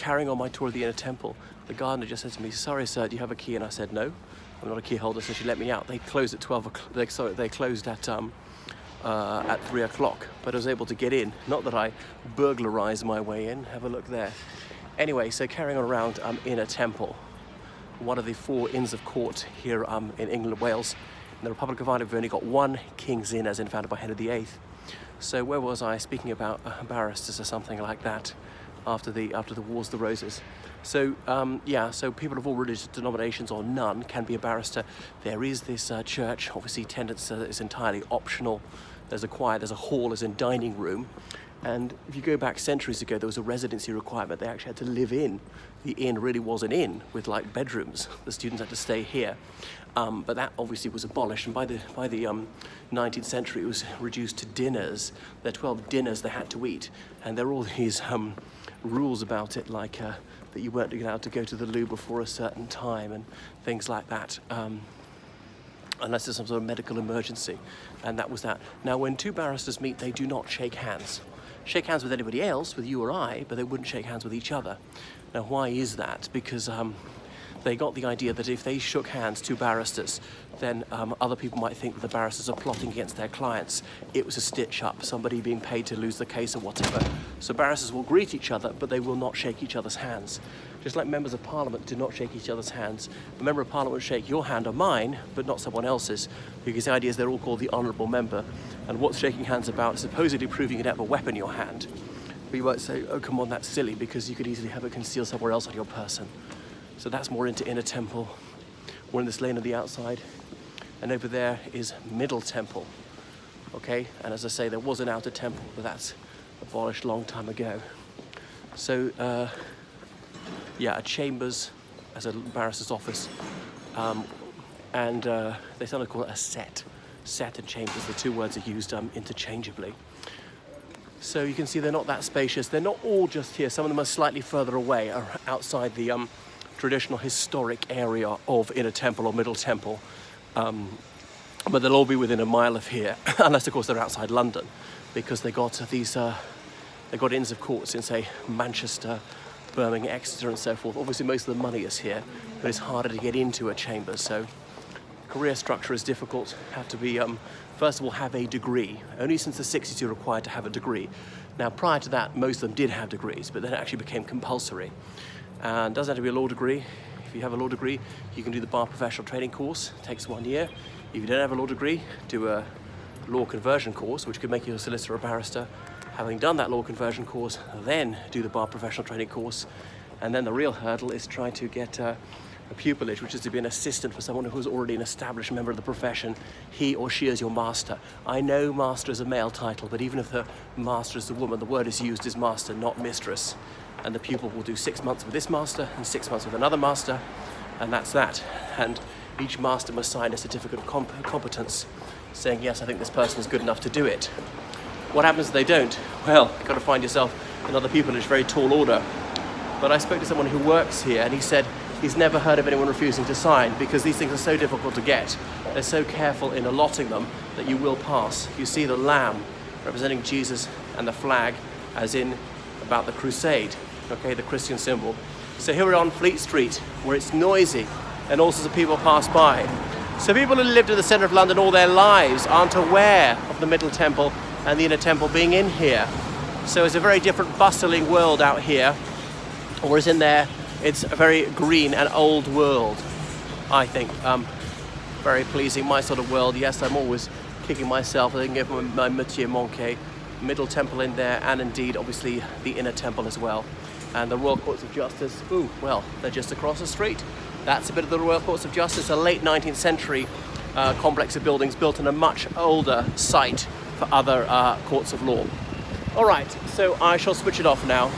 carrying on my tour of the inner temple, the gardener just said to me, "Sorry, sir, do you have a key?" And I said, "No, I'm not a key holder." So she let me out. They closed at 12 o'clock. They closed at 3 o'clock, but I was able to get in. Not that I burglarized my way in. Have a look there. Anyway, so carrying on around Inner Temple, one of the 4 Inns of Court here in England and Wales. In the Republic of Ireland, we've only got 1 King's Inn, as in founded by Henry VIII. So where was I? Speaking about barristers or something like that, after the Wars of the Roses. So so people of all religious denominations or none can be a barrister. There is this church, obviously attendance is entirely optional. There's a choir, there's a hall, there's a dining room. And if you go back centuries ago, there was a residency requirement. They actually had to live in. The inn really was an inn with like bedrooms. The students had to stay here. But that obviously was abolished. And by the 19th century, it was reduced to dinners. There are 12 dinners they had to eat. And there are all these rules about it, like that you weren't allowed to go to the loo before a certain time and things like that. Unless there's some sort of medical emergency. And that was that. Now, when 2 barristers meet, they do not shake hands. Shake hands with anybody else, with you or I, but they wouldn't shake hands with each other. Now, why is that? Because they got the idea that if they shook hands, 2 barristers, then other people might think that the barristers are plotting against their clients. It was a stitch-up, somebody being paid to lose the case or whatever. So barristers will greet each other, but they will not shake each other's hands. Just like members of Parliament do not shake each other's hands. A member of Parliament would shake your hand or mine, but not someone else's, because the idea is they're all called the Honourable Member. And what's shaking hands about is supposedly proving you don't have a weapon in your hand. But you won't say, "Oh, come on, that's silly," because you could easily have it concealed somewhere else on your person. So that's more into Inner Temple. We're in this lane on the outside. And over there is Middle Temple. Okay, and as I say, there was an Outer Temple, but that's abolished a long time ago. So, a chambers as a barrister's office. They sometimes call it a set. Set and chambers, the 2 words are used interchangeably. So you can see they're not that spacious. They're not all just here. Some of them are slightly further away, or outside the traditional historic area of Inner Temple or Middle Temple. But they'll all be within a mile of here, unless of course they're outside London, because they got Inns of Courts in, say, Manchester, Birmingham, Exeter and so forth. Obviously most of the money is here, but it's harder to get into a chamber, so career structure is difficult. Have to be, first of all, have a degree. Only since the 60s you're required to have a degree. Now prior to that, most of them did have degrees, but then it actually became compulsory. And it doesn't have to be a law degree. If you have a law degree, you can do the bar professional training course. It takes 1 year. If you don't have a law degree, do a law conversion course, which could make you a solicitor or barrister. Having done that law conversion course, then do the bar professional training course. And then the real hurdle is trying to get a pupillage, which is to be an assistant for someone who's already an established member of the profession. He or she is your master. I know master is a male title, but even if the master is a woman, the word is used as master, not mistress. And the pupil will do 6 months with this master and 6 months with another master, and that's that. And each master must sign a certificate of competence saying, yes, I think this person is good enough to do it. What happens if they don't? Well, you've got to find yourself another pupillage, very tall order. But I spoke to someone who works here, and he said he's never heard of anyone refusing to sign, because these things are so difficult to get. They're so careful in allotting them that you will pass. You see the lamb representing Jesus and the flag as in about the crusade, okay, the Christian symbol. So here we're on Fleet Street, where it's noisy and all sorts of people pass by. So people who lived in the centre of London all their lives aren't aware of the Middle Temple and the Inner Temple being in here. So it's a very different bustling world out here, whereas in there it's a very green and old world, I think. Very pleasing, my sort of world. Yes, I'm always kicking myself. I can give my métier manqué. Middle Temple in there, and indeed obviously the Inner Temple as well. And the Royal Courts of Justice, they're just across the street. That's a bit of the Royal Courts of Justice, a late 19th century complex of buildings built on a much older site for other courts of law. All right, so I shall switch it off now.